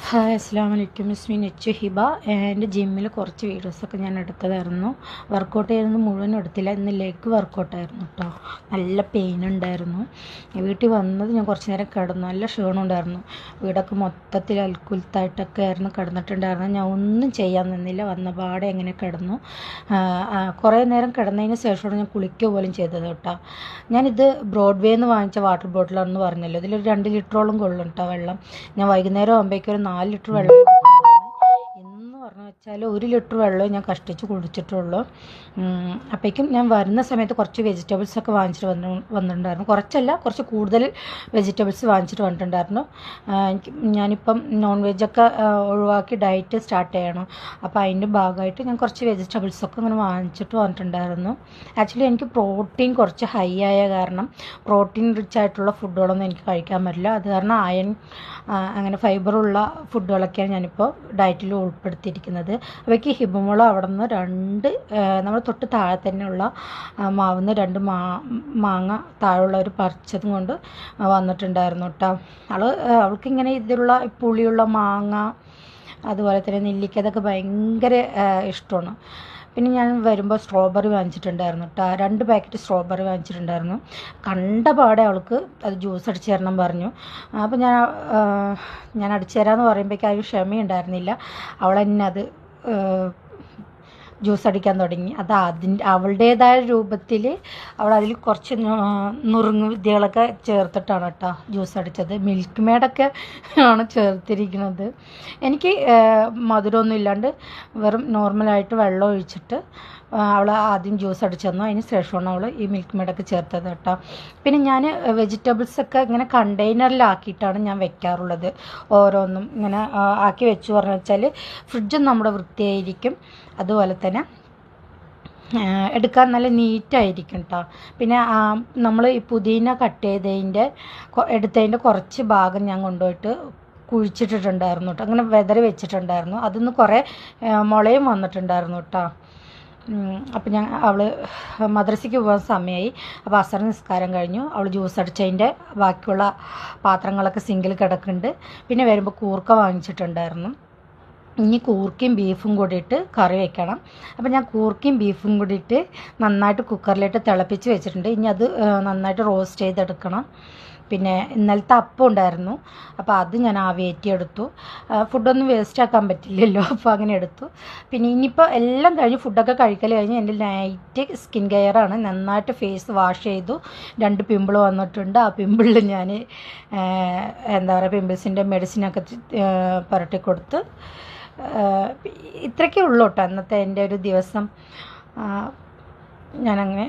Hi അസ്സാം വലൈക്കും. മിസ്മി നെച്ചു ഹിബ. എൻ്റെ ജിമ്മിൽ കുറച്ച് വീഡിയോസൊക്കെ ഞാൻ എടുത്തതായിരുന്നു. വർക്കൗട്ട് ചെയ്യുന്നത് മുഴുവനും എടുത്തില്ല. ഇന്ന് ലെഗ് വർക്കൗട്ടായിരുന്നു കേട്ടോ. നല്ല പെയിൻ ഉണ്ടായിരുന്നു. വീട്ടിൽ വന്നത് ഞാൻ കുറച്ച് നേരം കിടന്നു. നല്ല ക്ഷീണം ഉണ്ടായിരുന്നു. വീടൊക്കെ മൊത്തത്തിൽ അൽക്കുലത്തായിട്ടൊക്കെ ആയിരുന്നു കിടന്നിട്ടുണ്ടായിരുന്നു. ഞാൻ ഒന്നും ചെയ്യാൻ നിന്നില്ല. വന്ന പാടെ എങ്ങനെ കിടന്നു. കുറേ നേരം കിടന്നതിന് ശേഷമാണ് ഞാൻ കുളിക്കുക പോലും ചെയ്തത് കേട്ടോ. ഞാനിത് ബ്രോഡ്വേന്ന് വാങ്ങിച്ച വാട്ടർ ബോട്ടിലാണെന്ന് പറഞ്ഞല്ലോ. ഇതിലൊരു 2 ലിറ്ററോളം കൊള്ളും കേട്ടോ വെള്ളം. ഞാൻ വൈകുന്നേരം ആകുമ്പോഴേക്കും ഒരു 4 ലിറ്റർ വെള്ളം കുടിക്കുന്നുണ്ടായിരുന്നു. എന്ന് പറഞ്ഞു വെച്ചാൽ 1 ലിറ്റർ വെള്ളം ഞാൻ കഷ്ടിച്ച് കുടിച്ചിട്ടുള്ളൂ. അപ്പോഴേക്കും ഞാൻ വരുന്ന സമയത്ത് കുറച്ച് വെജിറ്റബിൾസൊക്കെ വാങ്ങിച്ചിട്ട് വന്നിട്ടുണ്ടായിരുന്നു. കുറച്ചല്ല, കുറച്ച് കൂടുതൽ വെജിറ്റബിൾസ് വാങ്ങിച്ചിട്ട് വന്നിട്ടുണ്ടായിരുന്നു. ഞാനിപ്പം നോൺ വെജൊക്കെ ഒഴിവാക്കി ഡയറ്റ് സ്റ്റാർട്ട് ചെയ്യണം. അപ്പോൾ അതിൻ്റെ ഭാഗമായിട്ട് ഞാൻ കുറച്ച് വെജിറ്റബിൾസൊക്കെ ഇങ്ങനെ വാങ്ങിച്ചിട്ട് വന്നിട്ടുണ്ടായിരുന്നു. ആക്ച്വലി എനിക്ക് പ്രോട്ടീൻ കുറച്ച് ഹൈ ആയ കാരണം പ്രോട്ടീൻ റിച്ച് ആയിട്ടുള്ള ഫുഡുകളൊന്നും എനിക്ക് കഴിക്കാൻ പറ്റില്ല. അത് കാരണം അയൺ അങ്ങനെ ഫൈബറുള്ള ഫുഡുകളൊക്കെയാണ് ഞാനിപ്പോൾ ഡയറ്റിൽ ഉൾപ്പെടുത്തിയിരിക്കുന്നത്. അവയ്ക്ക് ഹിബുമോള അവിടെ നിന്ന് 2 നമ്മൾ തൊട്ട് താഴെ തന്നെയുള്ള മാവുന്ന് 2 മാങ്ങ താഴെയുള്ളവർ പറിച്ചതും കൊണ്ട് വന്നിട്ടുണ്ടായിരുന്നു കേട്ടോ. അവൾക്കിങ്ങനെ ഇതിലുള്ള പുളിയുള്ള മാങ്ങ, അതുപോലെ തന്നെ നെല്ലിക്ക, അതൊക്കെ ഭയങ്കര ഇഷ്ടമാണ്. പിന്നെ ഞാൻ വരുമ്പോൾ സ്ട്രോബെറി വാങ്ങിച്ചിട്ടുണ്ടായിരുന്നു കേട്ടോ. 2 പാക്കറ്റ് സ്ട്രോബെറി വാങ്ങിച്ചിട്ടുണ്ടായിരുന്നു. കണ്ട പാടെ അവൾക്ക് അത് ജ്യൂസ് അടിച്ച് തരണം പറഞ്ഞു. അപ്പോൾ ഞാൻ അടിച്ചു തരാമെന്ന് പറയുമ്പോഴേക്കും അതിന് ക്ഷമയുണ്ടായിരുന്നില്ല. അവൾ തന്നെ അത് ജ്യൂസ് അടിക്കാൻ തുടങ്ങി. അത് അവളുടേതായ രൂപത്തിൽ അവൾ അതിൽ കുറച്ച് നുറുങ്ങ് വിദ്യകളൊക്കെ ചേർത്തിട്ടാണ് കേട്ടോ ജ്യൂസ് അടിച്ചത്. മിൽക്ക് മെയ്ഡൊക്കെ ആണ് ചേർത്തിരിക്കുന്നത്. എനിക്ക് മധുരമൊന്നും ഇല്ലാണ്ട് വെറും നോർമലായിട്ട് വെള്ളം ഒഴിച്ചിട്ട് അവൾ ആദ്യം ജ്യൂസ് അടിച്ചു തന്നു. അതിന് ശേഷമാണ് അവൾ ഈ മിൽക്ക് മെയ്ഡൊക്കെ ചേർത്തത് കേട്ടോ. പിന്നെ ഞാൻ വെജിറ്റബിൾസൊക്കെ ഇങ്ങനെ കണ്ടെയ്നറിലാക്കിയിട്ടാണ് ഞാൻ വെക്കാറുള്ളത്. ഓരോന്നും ഇങ്ങനെ ആക്കി വെച്ചു പറഞ്ഞു വെച്ചാൽ ഫ്രിഡ്ജും നമ്മുടെ വൃത്തിയായിരിക്കും. അതുപോലെ തന്നെ എടുക്കാൻ നല്ല നീറ്റായിരിക്കും കേട്ടോ. പിന്നെ നമ്മൾ ഈ പുതിന കട്ട് എടുത്തതിൻ്റെ കുറച്ച് ഭാഗം ഞാൻ കൊണ്ടുപോയിട്ട് കുഴിച്ചിട്ടിട്ടുണ്ടായിരുന്നു കേട്ടോ. അങ്ങനെ വെതറി വെച്ചിട്ടുണ്ടായിരുന്നു. അതിന്ന് കുറേ മുളയും വന്നിട്ടുണ്ടായിരുന്നു കേട്ടോ. അപ്പം അവൾ മദ്രസയ്ക്ക് പോകാൻ സമയമായി. അപ്പോൾ അസർ നിസ്കാരം കഴിഞ്ഞു. അവൾ ജ്യൂസ് അടിച്ചതിൻ്റെ ബാക്കിയുള്ള പാത്രങ്ങളൊക്കെ സിങ്കിൽ കിടക്കുന്നുണ്ട്. പിന്നെ വരുമ്പോൾ കൂർക്ക വാങ്ങിച്ചിട്ടുണ്ടായിരുന്നു. ഇനി കൂർക്കയും ബീഫും കൂടിയിട്ട് കറി വെക്കണം. അപ്പോൾ ഞാൻ കൂർക്കയും ബീഫും കൂടിയിട്ട് നന്നായിട്ട് കുക്കറിലിട്ട് തിളപ്പിച്ച് വെച്ചിട്ടുണ്ട്. ഇനി അത് നന്നായിട്ട് റോസ്റ്റ് ചെയ്തെടുക്കണം. പിന്നെ ഇന്നലത്തെ അപ്പം ഉണ്ടായിരുന്നു. അപ്പോൾ അത് ഞാൻ ആവിയേറ്റിയെടുത്തു. ഫുഡൊന്നും വേസ്റ്റ് ആക്കാൻ പറ്റില്ലല്ലോ, അപ്പോൾ അങ്ങനെ എടുത്തു. പിന്നെ ഇനിയിപ്പോൾ എല്ലാം കഴിഞ്ഞ് ഫുഡൊക്കെ കഴിക്കൽ കഴിഞ്ഞ് എൻ്റെ നൈറ്റ് സ്കിൻ കെയറാണ്. നന്നായിട്ട് ഫേസ് വാഷ് ചെയ്തു. 2 പിമ്പിൾ വന്നിട്ടുണ്ട്. ആ പിമ്പിളിൽ ഞാൻ എന്താ പറയുക, പിമ്പിൾസിൻ്റെ മെഡിസിനൊക്കെ പുരട്ടി കൊടുത്ത് ഇത്രയൊക്കെ ഉള്ളൂ കേട്ടോ അന്നത്തെ എൻ്റെ ഒരു ദിവസം. ഞാനങ്ങനെ